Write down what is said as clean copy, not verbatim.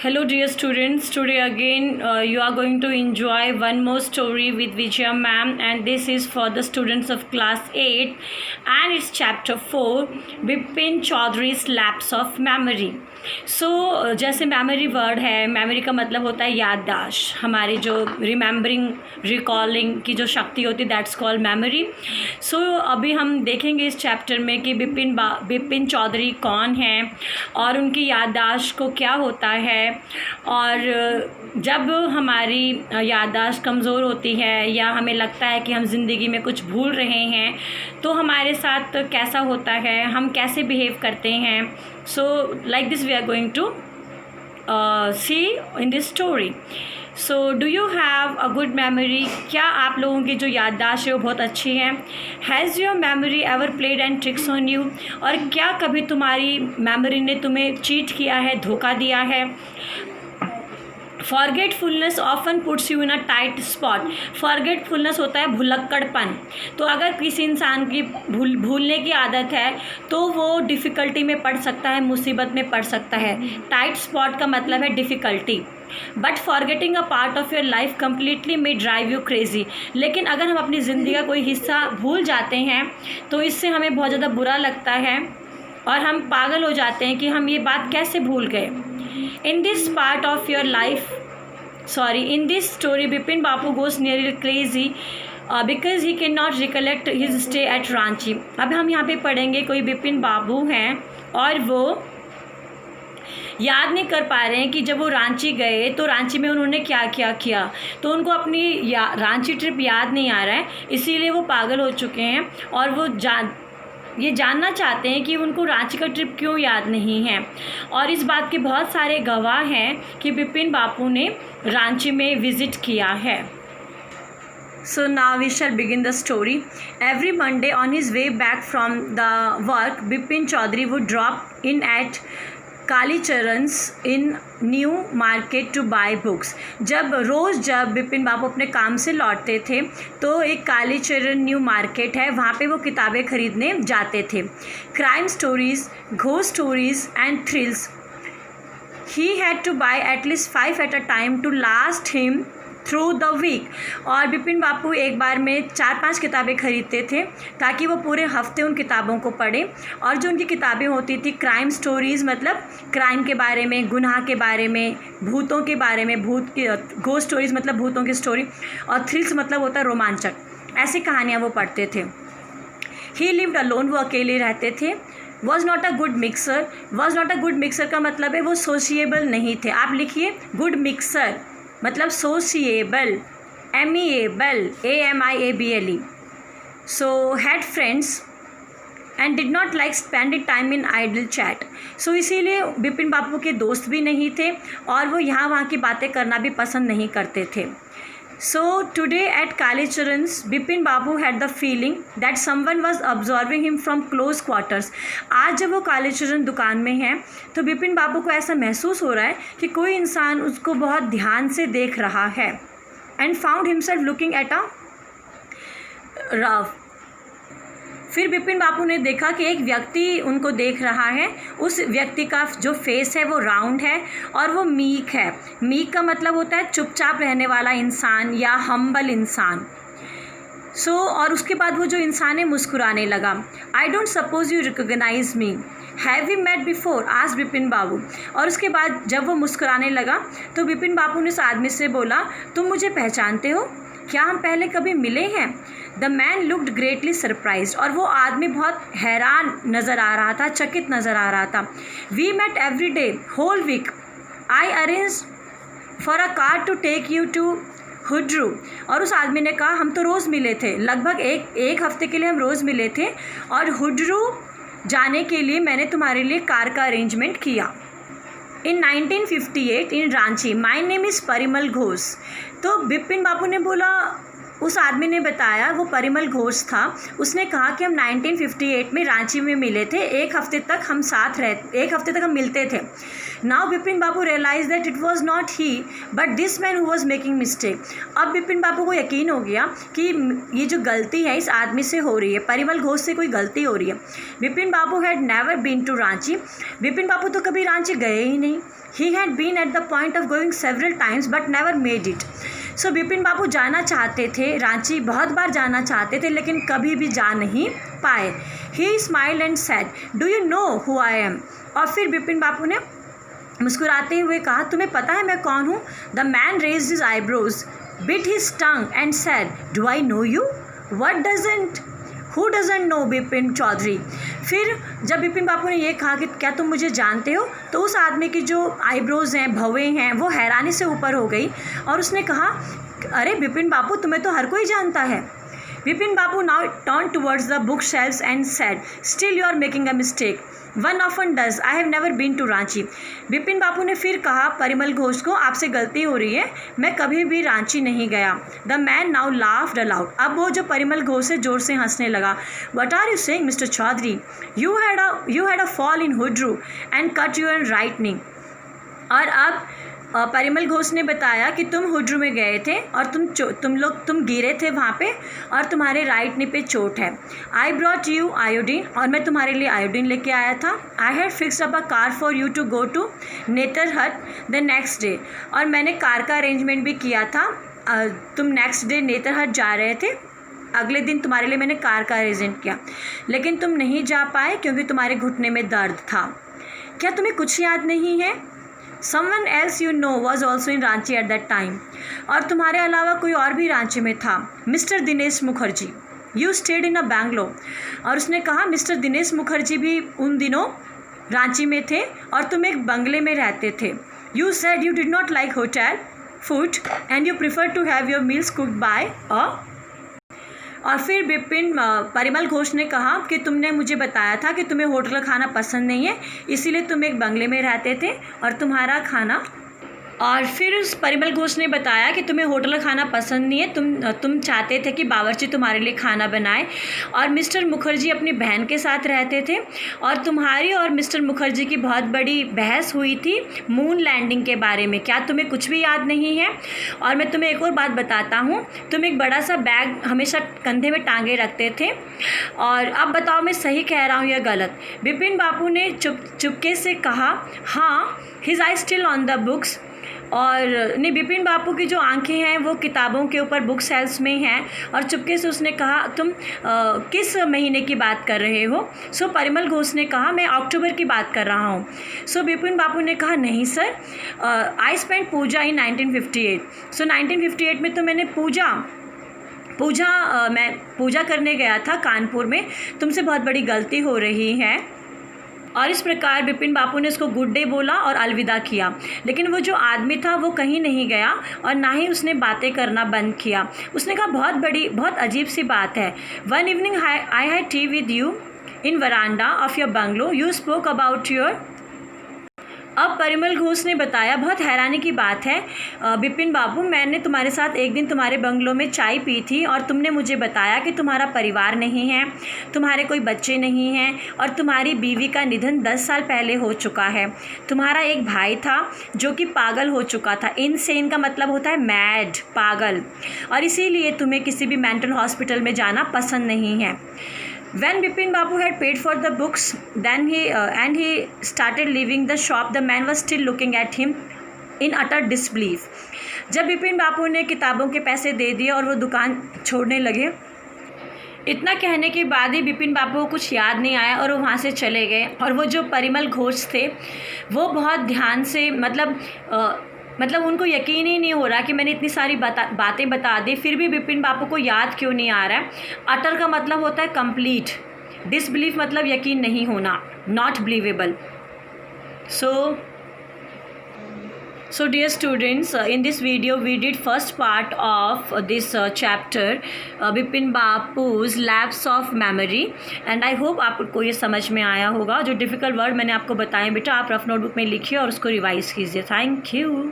Hello dear students, today again you are going to enjoy one more story with Vijaya ma'am, and this is for the students of class 8 and it's chapter 4 Bipin Chaudhary's Lapse of Memory. जैसे memory word है, memory का मतलब होता है याददाश्त, हमारी जो remembering recalling की जो शक्ति होती है दैट्स कॉल्ड मेमोरी. अभी हम देखेंगे इस चैप्टर में कि बिपिन चौधरी कौन हैं और उनकी याददाश्त को क्या होता है, और जब हमारी याददाश्त कमज़ोर होती है या हमें लगता है कि हम ज़िंदगी में कुछ भूल रहे हैं तो हमारे साथ कैसा होता है, हम कैसे बिहेव करते हैं. Like this we are going to see in this story. Do you have a good memory? क्या आप लोगों की जो याददाश्त है वो बहुत अच्छी है? Has your memory ever played and tricks on you? और क्या कभी तुम्हारी मेमोरी ने तुम्हें चीट किया है, धोखा दिया है? Forgetfulness often puts you in a tight spot. Forgetfulness होता है भुलक्कड़पन. तो अगर किसी इंसान की भूलने की आदत है तो वो डिफ़िकल्टी में पड़ सकता है, मुसीबत में पड़ सकता है. टाइट स्पॉट का मतलब है difficulty. But forgetting a part of your life completely may drive you crazy. लेकिन अगर हम अपनी ज़िंदगी का कोई हिस्सा भूल जाते हैं तो इससे हमें बहुत ज़्यादा बुरा लगता है और हम पागल हो जाते हैं कि हम ये बात कैसे भूल गए. In this part of your life, in this story, Bipin Babu goes nearly crazy because he cannot recollect his stay at Ranchi. अब हम यहाँ पे पढ़ेंगे कोई बिपिन बाबू हैं और वो याद नहीं कर पा रहे हैं कि जब वो रांची गए तो रांची में उन्होंने क्या क्या किया. तो उनको अपनी रांची ट्रिप याद नहीं आ रहा है, इसीलिए वो पागल हो चुके हैं और वो ये जानना चाहते हैं कि उनको रांची का ट्रिप क्यों याद नहीं है. और इस बात के बहुत सारे गवाह हैं कि बिपिन बापू ने रांची में विज़िट किया है. So now we shall begin the story. Every Monday on his way back from the work, Bipin Chaudhary would drop in at कालीचरण's in New Market to buy books. जब बिपिन बाबू अपने काम से लौटते थे तो एक कालीचरण न्यू मार्केट है, वहाँ पे वो किताबें ख़रीदने जाते थे. Crime stories, ghost stories and thrills. He had to buy at least 5 at a time to last him through the week. और बिपिन बापू एक बार में 4-5 किताबें ख़रीदते थे ताकि वो पूरे हफ्ते उन किताबों को पढ़ें. और जो उनकी किताबें होती थी, क्राइम स्टोरीज़ मतलब क्राइम के बारे में, गुनाह के बारे में, भूतों के बारे में, घोस्ट स्टोरीज़ मतलब भूतों की स्टोरी, और थ्रिल्स मतलब होता है रोमांचक. ऐसी कहानियाँ वो पढ़ते थे. ही लिव्ड अलोन, वो अकेले रहते थे. Was not a good mixer. Was not a good mixer का मतलब है वो सोशिएबल नहीं थे. आप लिखिए गुड मिक्सर मतलब sociable, amiable, AMIABLE. So had friends and did not like spending time in idle chat. इसीलिए बिपिन बापू के दोस्त भी नहीं थे और वो यहाँ वहाँ की बातें करना भी पसंद नहीं करते थे. Today at Kalicharan's, Bipin Babu had the feeling that someone was observing him from close quarters. आज जब वो कालीचरण दुकान में हैं तो बिपिन बाबू को ऐसा महसूस हो रहा है कि कोई इंसान उसको बहुत ध्यान से देख रहा है. And found himself looking at a फिर बिपिन बापू ने देखा कि एक व्यक्ति उनको देख रहा है. उस व्यक्ति का जो फेस है वो राउंड है और वो मीक है. मीक का मतलब होता है चुपचाप रहने वाला इंसान या हम्बल इंसान. और उसके बाद वो जो इंसान है मुस्कुराने लगा. I don't suppose you recognise me, have we met before, आज बिपिन बाबू. और उसके बाद जब वो मुस्कुराने लगा तो बिपिन बाबू ने उस आदमी से बोला, तुम मुझे पहचानते हो क्या, हम पहले कभी मिले हैं. The man looked greatly surprise. और वो आदमी बहुत हैरान नज़र आ रहा था, चकित नज़र आ रहा था. We met every day whole week. I arrange for a car to take you to Hundru. और उस आदमी ने कहा हम तो रोज़ मिले थे, लगभग एक हफ्ते के लिए हम रोज़ मिले थे और हुड्रू जाने के लिए मैंने तुम्हारे लिए कार का अरेंजमेंट किया. In 1958 in Ranchi, my name is Parimal Ghosh. तो बिपिन बाबू ने बोला, उस आदमी ने बताया, वो परिमल घोष था, उसने कहा कि हम 1958 में रांची में मिले थे, एक हफ्ते तक हम मिलते थे. Now Bipin Babu realise that it was not he but this man who was making mistake. अब बिपिन बाबू को यकीन हो गया कि ये जो गलती है इस आदमी से हो रही है, परिमल घोष से कोई गलती हो रही है. Bipin Babu had never been to Ranchi. Bipin Babu तो कभी रांची गए ही नहीं. He had been at the point of going several times but never made it. So Bipin Babu जाना चाहते थे रांची, बहुत बार जाना चाहते थे लेकिन कभी भी जा नहीं पाए। ही smiled and said, do you know who I am? और फिर बिपिन बाबू ने मुस्कुराते हुए कहा, तुम्हें पता है मैं कौन हूँ? The man raised his eyebrows, bit his tongue and said, do I know you? Who doesn't know Bipin Chaudhary? फिर जब बिपिन बाबू ने ये कहा कि क्या तुम मुझे जानते हो, तो उस आदमी की जो आईब्रोज हैं, भवें हैं, वो हैरानी से ऊपर हो गई और उसने कहा, अरे बिपिन बाबू, तुम्हें तो हर कोई जानता है। Bipin Babu now turn towards the book shelves and said, still you are making a mistake, one often does, I have never been to Ranchi. Bipin Babu ने फिर कहा परिमल घोष को, आपसे गलती हो रही है, मैं कभी भी रांची नहीं गया। The man now laughed allowed. अब वो जो परिमल घोष है जोर से हंसने लगा। What are you saying mister Chaudhary? You had a fall in Hundru and cut your right knee. और अब परिमल घोष ने बताया कि तुम हुड्रू में गए थे और तुम गिरे थे वहाँ पे और तुम्हारे राइट नी पे चोट है। आई ब्रॉट यू आयोडीन, और मैं तुम्हारे लिए आयोडीन लेके आया था। I had fixed up a car for you to go to Netarhat the next day, और मैंने कार का अरेंजमेंट भी किया था। तुम नेक्स्ट डे नेतरहट जा रहे थे, अगले दिन तुम्हारे लिए मैंने कार का अरेंजमेंट किया, लेकिन तुम नहीं जा पाए क्योंकि तुम्हारे घुटने में दर्द था। क्या तुम्हें कुछ याद नहीं है? Someone else you know was also in Ranchi at that time. और तुम्हारे अलावा कोई और भी रांची में था, mister Dinesh Mukherjee. You stayed in a Bangalore. और उसने कहा मिस्टर दिनेश मुखर्जी भी उन दिनों रांची में थे और तुम एक बंगले में रहते थे। You said you did not like hotel food and you preferred to have your meals cooked by a। और फिर परिमल घोष ने कहा कि तुमने मुझे बताया था कि तुम्हें होटल का खाना पसंद नहीं है, इसीलिए तुम एक बंगले में रहते थे और तुम्हारा खाना। और फिर उस परिमल घोष ने बताया कि तुम्हें होटल का खाना पसंद नहीं है, तुम चाहते थे कि बावर्ची तुम्हारे लिए खाना बनाए। और मिस्टर मुखर्जी अपनी बहन के साथ रहते थे और तुम्हारी और मिस्टर मुखर्जी की बहुत बड़ी बहस हुई थी मून लैंडिंग के बारे में। क्या तुम्हें कुछ भी याद नहीं है? और मैं तुम्हें एक और बात बताता हूँ, तुम एक बड़ा सा बैग हमेशा कंधे में टांगे रखते थे। और अब बताओ मैं सही कह रहा हूँ या गलत? बिपिन बाबू ने चुपके से कहा, हाँ, his I still on the books. और नहीं, बिपिन बाबू की जो आंखें हैं वो किताबों के ऊपर बुक सेल्स में हैं। और चुपके से उसने कहा, तुम किस महीने की बात कर रहे हो? सो परिमल घोष ने कहा, मैं अक्टूबर की बात कर रहा हूँ। सो बिपिन बाबू ने कहा, नहीं सर, आई स्पेंट पूजा इन 1958। सो 1958 में तो मैंने मैं पूजा करने गया था कानपुर में, तुमसे बहुत बड़ी गलती हो रही है। और इस प्रकार बिपिन बाबू ने उसको गुड डे बोला और अलविदा किया। लेकिन वो जो आदमी था वो कहीं नहीं गया और ना ही उसने बातें करना बंद किया। उसने कहा, बहुत अजीब सी बात है। One evening I had T with you in veranda of your bungalow, you spoke about your. अब परिमल घोष ने बताया, बहुत हैरानी की बात है बिपिन बाबू, मैंने तुम्हारे साथ एक दिन तुम्हारे बंगलों में चाय पी थी और तुमने मुझे बताया कि तुम्हारा परिवार नहीं है, तुम्हारे कोई बच्चे नहीं हैं और तुम्हारी बीवी का निधन 10 साल पहले हो चुका है। तुम्हारा एक भाई था जो कि पागल हो चुका था। इनसेन का मतलब होता है मैड, पागल, और इसीलिए तुम्हें किसी भी मेंटल हॉस्पिटल में जाना पसंद नहीं है। When Bipin Babu had paid for the books, then he started leaving the shop. The man was still looking at him in utter disbelief. जब बिपिन बाबू ने किताबों के पैसे दे दिए और वो दुकान छोड़ने लगे, इतना कहने के बाद ही बिपिन बाबू को कुछ याद नहीं आया और वो वहाँ से चले गए। और वो जो परिमल घोष थे वो बहुत ध्यान से मतलब उनको यकीन ही नहीं हो रहा कि मैंने इतनी सारी बातें बता दी, फिर भी बिपिन बाबू को याद क्यों नहीं आ रहा है। अटर का मतलब होता है कंप्लीट, डिसबिलीफ मतलब यकीन नहीं होना, not believable. So dear students, in this video we did first part of this chapter, Bipin Babu's lapse of memory, and I hope आपको ये समझ में आया होगा। जो डिफ़िकल्ट वर्ड मैंने आपको बताए बेटा आप रफ नोटबुक में लिखिए और उसको रिवाइज़ कीजिए। Thank you.